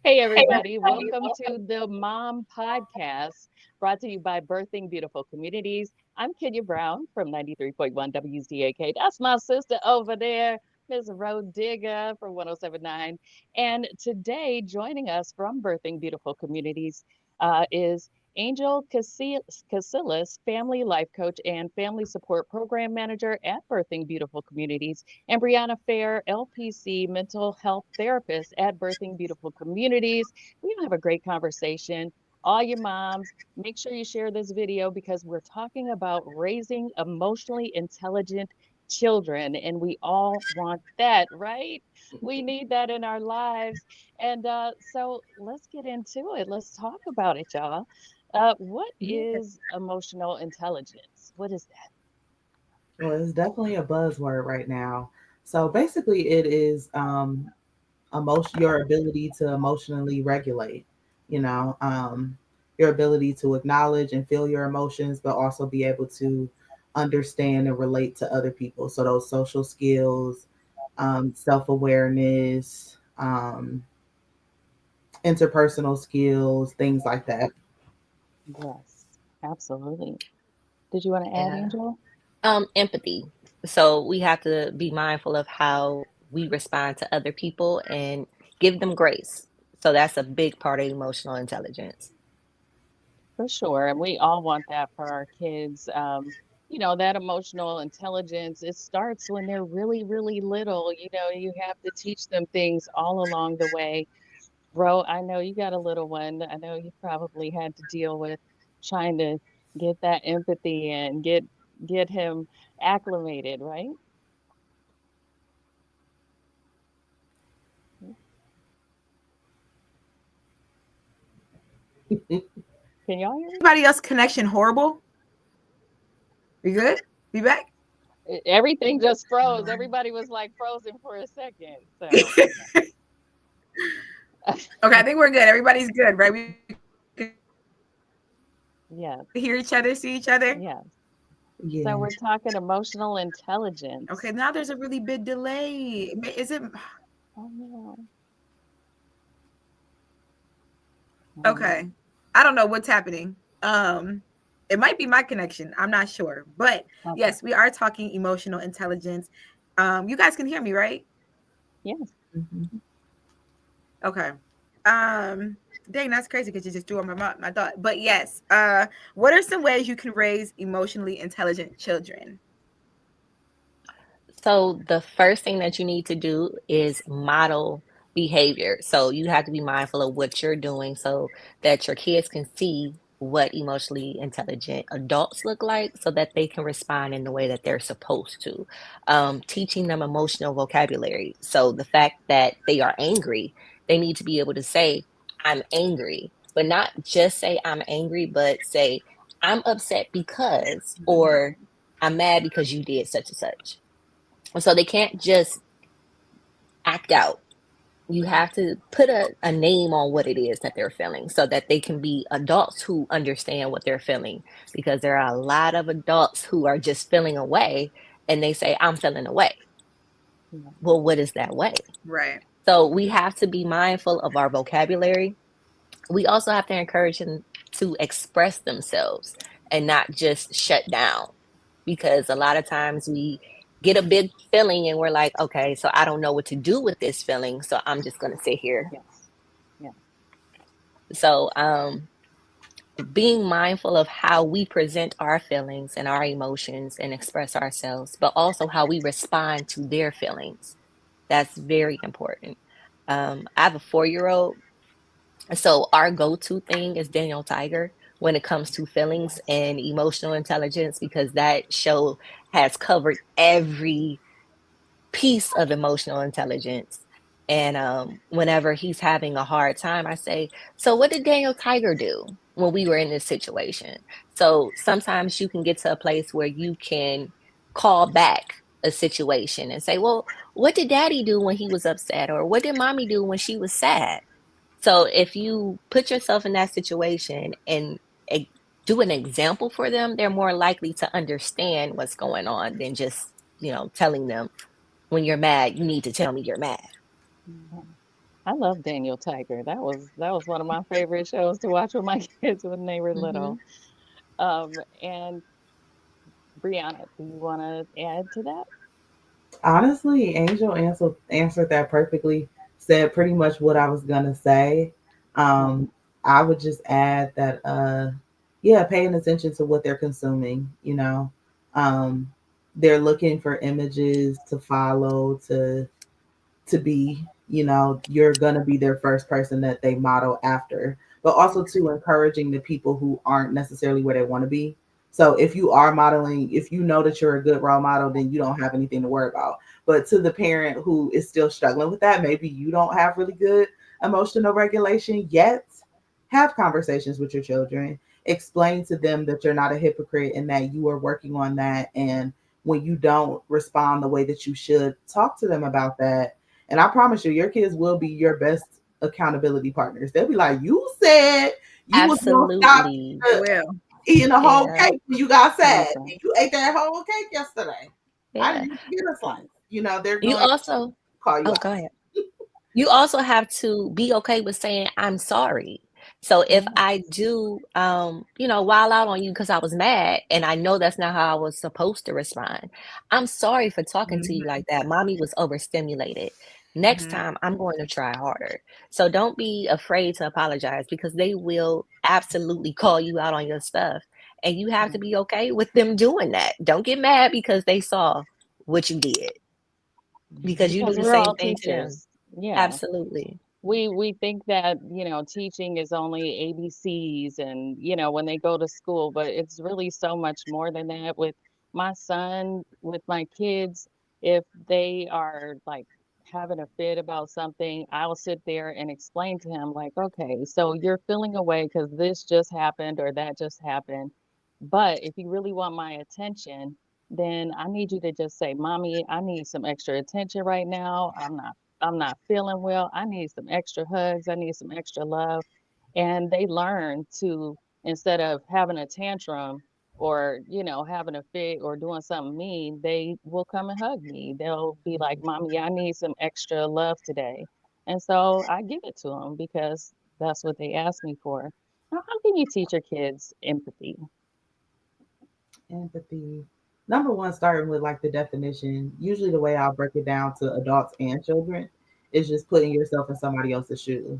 Hey, everybody. Welcome to the Mom Podcast, brought to you by Birthing Beautiful Communities. I'm Kenya Brown from 93.1 WZAK. That's my sister over there, Ms. Digga from 1079. And today, joining us from Birthing Beautiful Communities is Angel Casillas, Family Life Coach and Family Support Program Manager at Birthing Beautiful Communities, and Brianna Fair, LPC Mental Health Therapist at Birthing Beautiful Communities. We're going to have a great conversation. All your moms, make sure you share this video because we're talking about raising emotionally intelligent children, and we all want that, right? We need that in our lives. And so let's get into it. Let's talk about it, y'all. What Yeah. is emotional intelligence? What is that? Well, it's definitely a buzzword right now. So basically, it is your ability to emotionally regulate. You know, your ability to acknowledge and feel your emotions, but also be able to understand and relate to other people. So those social skills, self awareness, interpersonal skills, things like that. Yes, absolutely. Did you want to add, Yeah. Angel? Empathy. So we have to be mindful of how we respond to other people and give them grace. So that's a big part of emotional intelligence. For sure. And we all want that for our kids. That emotional intelligence, it starts when they're really, really little. You have to teach them things all along the way. Bro, I know you got a little one. I know you probably had to deal with trying to get that empathy and get him acclimated, right? Can y'all hear me? Anybody else connection horrible? We good? We back? Everything just froze. Everybody was like frozen for a second. So, Okay, I think we're good. Everybody's good, right? We can hear each other, see each other. yes, yes. Yeah. So we're talking emotional Okay, now intelligence. there's a really big delay. Is it Oh no. Oh okay? no. I don't know what's happening. It might be my connection. I'm not sure. But Okay. yes, we are talking emotional intelligence. You guys can hear me, right? Yes. Mhm. Okay. Dang, that's crazy because you just threw on my thought. But yes, what are some ways you can raise emotionally intelligent children? So the first thing that you need to do is model behavior. So you have to be mindful of what you're doing so that your kids can see what emotionally intelligent adults look like so that they can respond in the way that they're supposed to. Teaching them emotional vocabulary. So the fact that they are angry, they need to be able to say, I'm angry, but not just say I'm angry, but say, I'm upset because, or I'm mad because you did such and such. So they can't just act out. You have to put a name on what it is that they're feeling so that they can be adults who understand what they're feeling. Because there are a lot of adults who are just feeling away and they say, I'm feeling away. Yeah. Well, what is that way? Right. So we have to be mindful of our vocabulary. We also have to encourage them to express themselves and not just shut down because a lot of times we get a big feeling and we're like, okay, so I don't know what to do with this feeling, so I'm just going to sit here. Yes. Yeah. So being mindful of how we present our feelings and our emotions and express ourselves, but also how we respond to their feelings, that's very important. I have a 4-year old. So our go-to thing is Daniel Tiger when it comes to feelings Yes. and emotional intelligence because that show has covered every piece of emotional intelligence. And whenever he's having a hard time, I say, so what did Daniel Tiger do when we were in this situation? So sometimes you can get to a place where you can call back a situation and say, well, what did daddy do when he was upset? Or what did mommy do when she was sad? So if you put yourself in that situation and eh, do an example for them, they're more likely to understand what's going on than just, telling them when you're mad, you need to tell me you're mad. Mhm. I love Daniel Tiger. That was one of my favorite shows to watch with my kids when they were little. Hmm. And Brianna, do you want to add to that? Honestly, Angel answered that perfectly. Said pretty much what I was gonna say. Hmm. Um, I would just add that, yeah, paying attention to what they're consuming. Um, they're looking for images to follow, to be, you're going to be their first person that they model after, but also to encouraging the people who aren't necessarily where they want to be. So if you are modeling, if you know that you're a good role model, then you don't have anything to worry about. But to the parent who is still struggling with that, maybe you don't have really good emotional regulation yet, have conversations with your children. Explain to them that you're not a hypocrite and that you are working on that. And when you don't respond the way that you should, talk to them about that. And I promise you, your kids will be your best accountability partners. They'll be like, "You said you was gonna stop Absolutely. They uh, will. eating a whole Yeah. cake when you got sad, Listen. and you ate that whole cake yesterday. I Yeah. didn't get a slice." They're You going to also, call you oh, out. go ahead. You also have to be okay with saying I'm sorry. So if Yeah. I do wild out on you because I was mad and I know that's not how I was supposed to respond, I'm sorry for talking to you Hmm. like that. Mommy was overstimulated. Next Hmm. time I'm going to try harder. So don't be afraid to apologize because they will absolutely call you out on your stuff, and you have to Hmm. be okay with them doing that. Don't get mad because they saw what you did, because you do Because the we're same all thing to them. teachers. Yeah. Absolutely. We think that, teaching is only ABCs and, when they go to school, but it's really so much more than that. With my son, with my kids, if they are like having a fit about something, I'll sit there and explain to him like, okay, so you're feeling away because this just happened or that just happened. But if you really want my attention, then I need you to just say, Mommy, I need some extra attention right now. I'm not feeling well. I need some extra hugs. I need some extra love. And they learn to, instead of having a tantrum or, having a fit or doing something mean, they will come and hug me. They'll be like, Mommy, I need some extra love today. And so I give it to them because that's what they asked me for. Now, how can you teach your kids empathy? Empathy. Number one, starting with like the definition. Usually, the way I'll break it down to adults and children is just putting yourself in somebody else's shoes.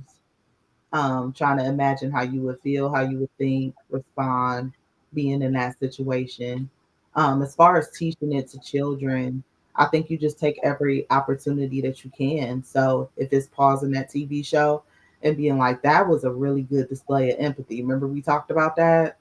Trying to imagine how you would feel, how you would think, respond, being in that situation. As far as teaching it to children, I think you just take every opportunity that you can. So if it's pausing that TV show and being like, that was a really good display of empathy. Remember we talked about that?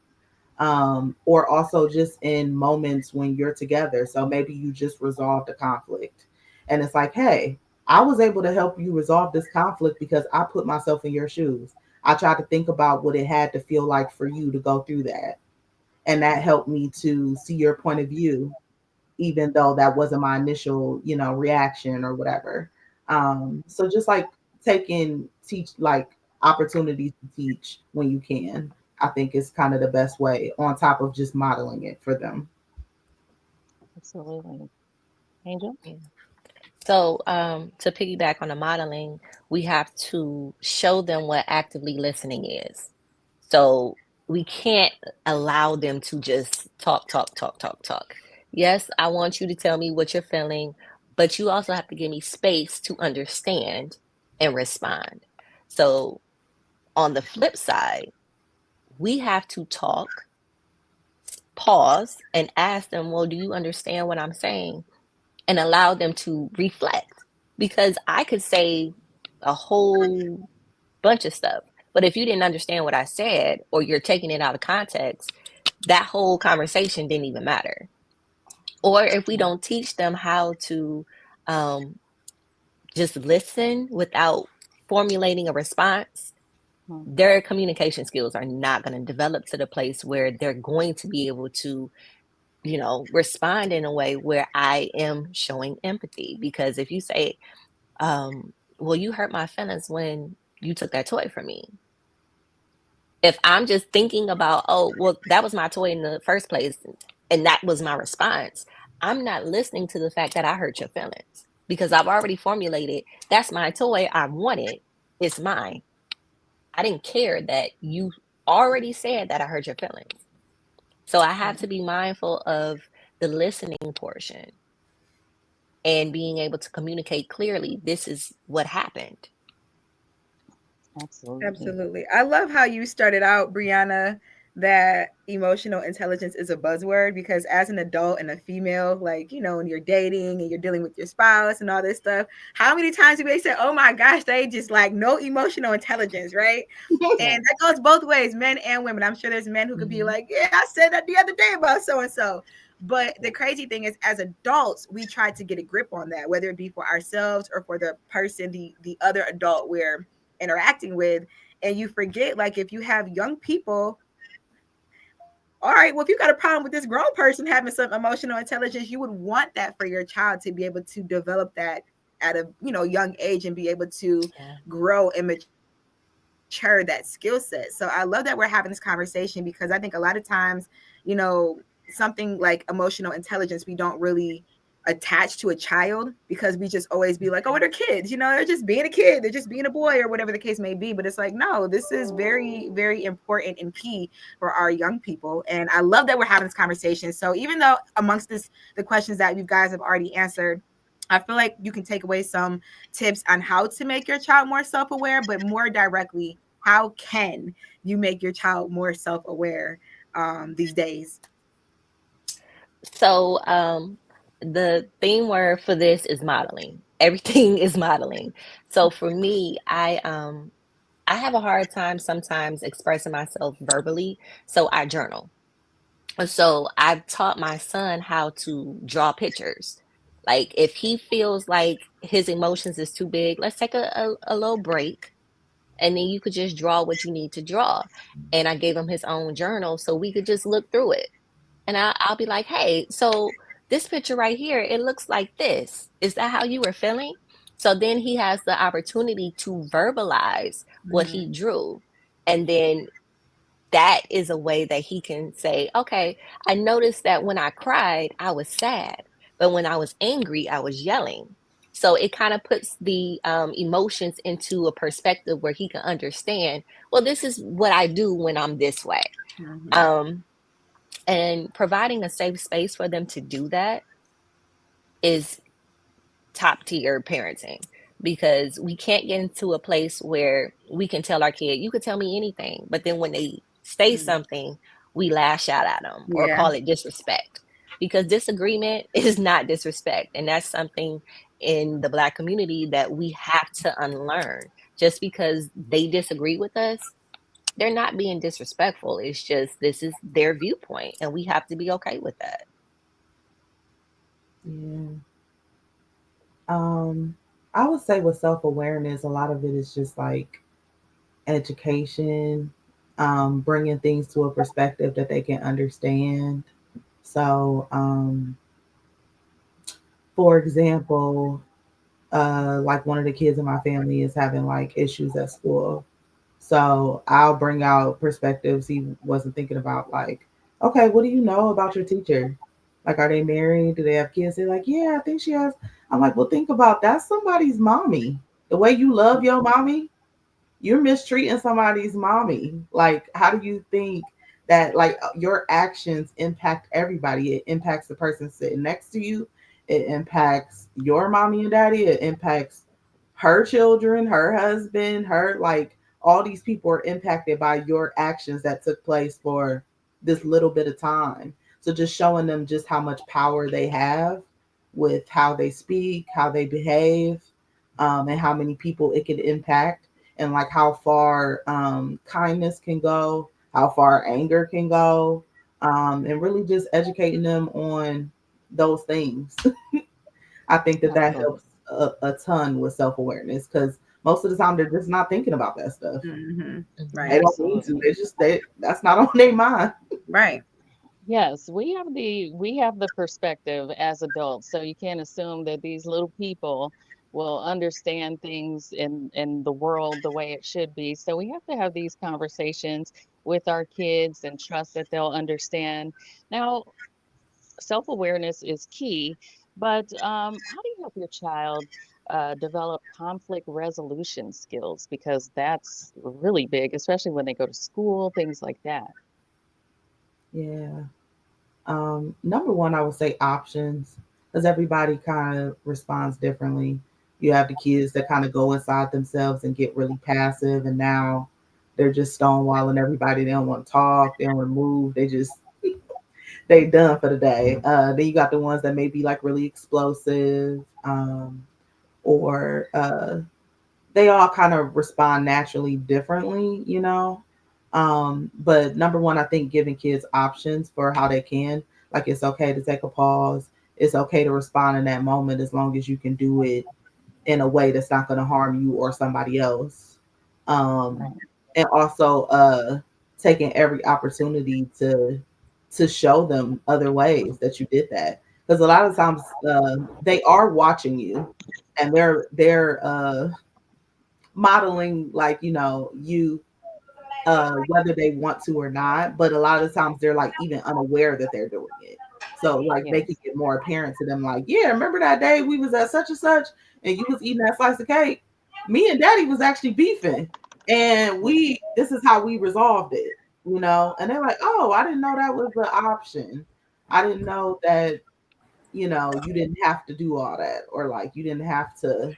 Or also just in moments when you're together. So maybe you just resolved a conflict and it's like, hey, I was able to help you resolve this conflict because I put myself in your shoes. I tried to think about what it had to feel like for you to go through that. And that helped me to see your point of view, even though that wasn't my initial, reaction or whatever. So just like teach like opportunities to teach when you can, I think is kind of the best way on top of just modeling it for them. Absolutely. Angel? Yeah. So, to piggyback on the modeling, we have to show them what actively listening is. So, we can't allow them to just talk, talk, talk, talk, talk. Yes, I want you to tell me what you're feeling, but you also have to give me space to understand and respond. So, on the flip side, we have to talk, pause, and ask them, well, do you understand what I'm saying? And allow them to reflect. Because I could say a whole bunch of stuff, but if you didn't understand what I said or you're taking it out of context, that whole conversation didn't even matter. Or if we don't teach them how to um, just listen without formulating a response, Mhm. their communication skills are not going to develop to the place where they're going to be able to respond in a way where I am showing empathy. Because if you say, well, you hurt my feelings when you took that toy from me. If I'm just thinking about, oh, well, that was my toy in the first place, and that was my response, I'm not listening to the fact that I hurt your feelings because I've already formulated that's my toy. I want it. It's mine. I didn't care that you already said that I hurt your feelings. So I have to be mindful of the listening portion and being able to communicate clearly. This is what happened. Absolutely. Absolutely. I love how you started out, Brianna, that emotional intelligence is a buzzword because as an adult and a female, like, when you're dating and you're dealing with your spouse and all this stuff, how many times do they say, oh my gosh, they just like no emotional intelligence, right? And that Yes. goes both ways, men and women. I'm sure there's men who could be Mhm. like, yeah, I said that the other day about so and so. But the crazy thing is, as adults, we try to get a grip on that, whether it be for ourselves or for the person, the other adult we're interacting with, and you forget, like, if you have young people, all right, well, if you got a problem with this grown person having some emotional intelligence, you would want that for your child to be able to develop that at a young age and be able to Yeah. grow and mature that skill set. So I love that we're having this conversation because I think a lot of times, something like emotional intelligence we don't really attach to a child because we just always be like, oh, they're kids, they're just being a kid, they're just being a boy or whatever the case may be. But it's like, no, this is very, very important and key for our young people. And I love that we're having this conversation. So even though amongst the questions that you guys have already answered, I feel like you can take away some tips on how to make your child more self-aware, but more directly, how can you make your child more self-aware these days? So the theme word for this is modeling. Everything is modeling. So for me, I have a hard time sometimes expressing myself verbally, so I journal. So I've taught my son how to draw pictures. Like if he feels like his emotions is too big, let's take a little break and then you could just draw what you need to draw. And I gave him his own journal so we could just look through it. And I'll be like, hey, so this picture right here, it looks like this. Is that how you were feeling? So then he has the opportunity to verbalize what he Mhm. drew. And then that is a way that he can say, okay, I noticed that when I cried, I was sad, but when I was angry, I was yelling. So it kind of puts the emotions into a perspective where he can understand, well, this is what I do when I'm this way. Mhm. Um, and providing a safe space for them to do that is top tier parenting because we can't get into a place where we can tell our kid, you could tell me anything. But then when they say Mhm. something, we lash out at them or Yeah. call it disrespect because disagreement is not disrespect. And that's something in the Black community that we have to unlearn. Just because they disagree with us, they're not being disrespectful. It's just this is their viewpoint, and we have to be okay with that. Yeah. Um, I would say with self awareness, a lot of it is just like education, bringing things to a perspective that they can understand. So, for example, like one of the kids in my family is having like issues at school. So I'll bring out perspectives he wasn't thinking about, like, okay, what do you know about your teacher? Like, are they married? Do they have kids? They're like, yeah, I think she has. I'm like, well, think about that's somebody's mommy. The way you love your mommy, you're mistreating somebody's mommy. Like, how do you think that like your actions impact everybody? It impacts the person sitting next to you. It impacts your mommy and daddy. It impacts her children, her husband, her like all these people are impacted by your actions that took place for this little bit of time. So just showing them just how much power they have with how they speak, how they behave, and how many people it could impact, and like how far kindness can go, how far anger can go, and really just educating them on those things. I think that that Absolutely. helps a ton with self awareness because most of the time they're just not thinking about that stuff. Mhm. Mhm. They Right. don't need to. Absolutely. They that's not on their mind. Right. Yes, we have the perspective as adults, so you can't assume that these little people will understand things in the world the way it should be. So we have to have these conversations with our kids and trust that they'll understand. Now, self-awareness is key, but how do you help your child develop conflict resolution skills because that's really big, especially when they go to school, things like that. Yeah. Number one, I would say options, because everybody kind of responds differently. You have the kids that kind of go inside themselves and get really passive, and now they're just stonewalling everybody. They don't want to talk, they don't want to move, they just they done for the day. Then you got the ones that may be like really explosive, or they all kind of respond naturally differently, you know. But number one, I think giving kids options for how they can, like it's okay to take a pause, it's okay to respond in that moment as long as you can do it in a way that's not going to harm you or somebody else. Um, Right. and also taking every opportunity to show them other ways that you did that, because a lot of times they are watching you, and they're modeling, like, you know, you, whether they want to or not. But a lot of the times they're like even unaware that they're doing it. So like make it Yes. get more apparent to them, like, yeah, remember that day we was at such and such and you was eating that slice of cake? Me and daddy was actually beefing, and Yeah. we this is how we resolved it, you know? And they're like, oh, I didn't know that was the option. I didn't know that, you know, you didn't have to do all that, or like you didn't have to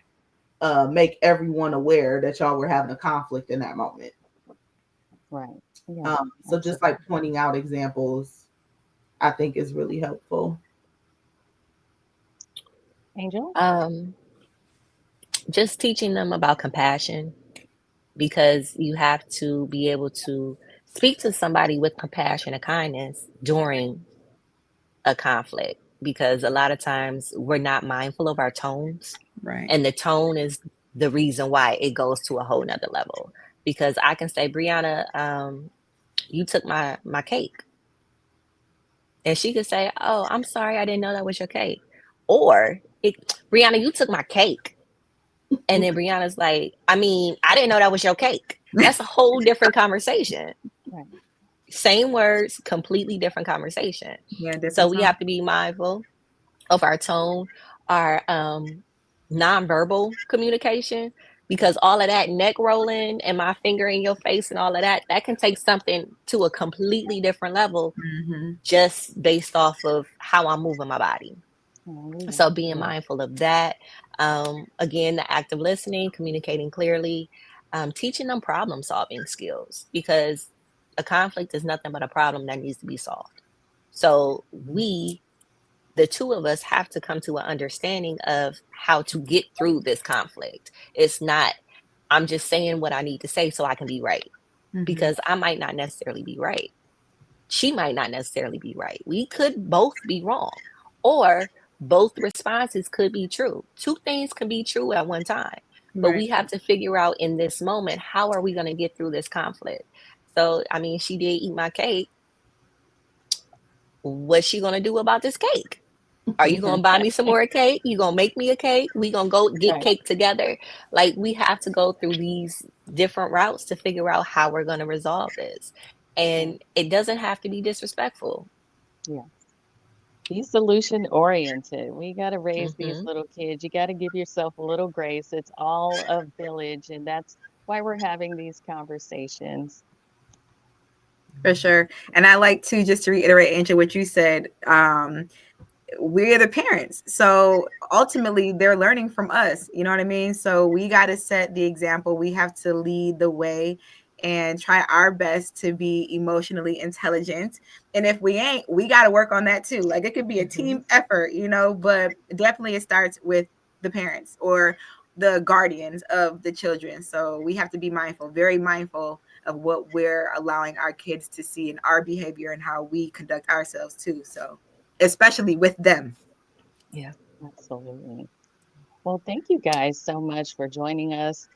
make everyone aware that y'all were having a conflict in that moment. Right. Yeah. So just like Absolutely. pointing out examples, I think is really helpful. Angel? Um, just teaching them about compassion, because you have to be able to speak to somebody with compassion and kindness during a conflict, because a lot of times we're not mindful of our tones, Right. and the tone is the reason why it goes to a whole nother level. Because I can say, Brianna, you took my cake, and she could say, oh, I'm sorry, I didn't know that was your cake. Or Brianna, you took my cake. And then Brianna's like, I mean, I didn't know that was your cake. That's a whole different conversation. Right. Same words, completely different conversation. Yeah, So different we tone. have to be mindful of our tone, our nonverbal communication, because all of that neck rolling and my finger in your face and all of that, that can take something to a completely different level Mm-hmm. just based off of how I'm moving my body. Hallelujah. So being Yeah. mindful of that. Again, the active listening, communicating clearly, teaching them problem solving skills, because a conflict is nothing but a problem that needs to be solved. So we, the two of us, have to come to an understanding of how to get through this conflict. It's not, I'm just saying what I need to say so I can be right, Mm-hmm. because I might not necessarily be right. She might not necessarily be right. We could both be wrong, or both responses could be true. Two things can be true at one time, but Right. we have to figure out in this moment, how are we going to get through this conflict? So, I mean, she did eat my cake. What's she going to do about this cake? Are you going to buy me some more cake? You going to make me a cake? We going to go get Right. cake together? Like, we have to go through these different routes to figure out how we're going to resolve this. Right. And it doesn't have to be disrespectful. Yeah. Be solution oriented. We got to raise these Hmm. little kids. You got to give yourself a little grace. It's all a village, and that's why we're having these conversations. For sure. And I like to, just to reiterate, Angel, what you said. We're the parents, so ultimately they're learning from us, you know what I mean? So we got to set the example, we have to lead the way and try our best to be emotionally intelligent. And if we ain't, we got to work on that too. Like, it could be a Hmm. team effort, you know, but definitely it starts with the parents or the guardians of the children. So we have to be mindful, very mindful of what we're allowing our kids to see in our behavior and how we conduct ourselves too. So especially with them. Yeah. Absolutely. Well, thank you guys so much for joining us.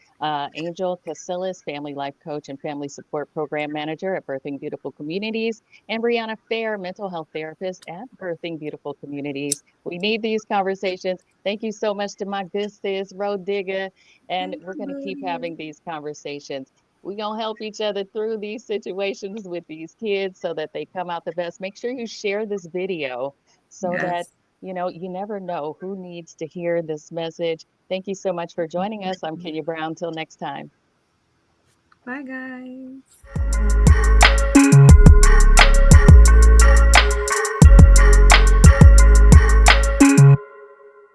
Angel Casillas, Family Life Coach and Family Support Program Manager at Birthing Beautiful Communities, and Brianna Fair, Mental Health Therapist at Birthing Beautiful Communities. We need these conversations. Thank you so much to my good sis, Road Digga, and we're going to keep having these conversations. We're going to help each other through these situations with these kids so that they come out the best. Make sure you share this video so that Yes. you know, you never know who needs to hear this message. Thank you so much for joining us. I'm Kenya Brown. Till next time. Bye, guys.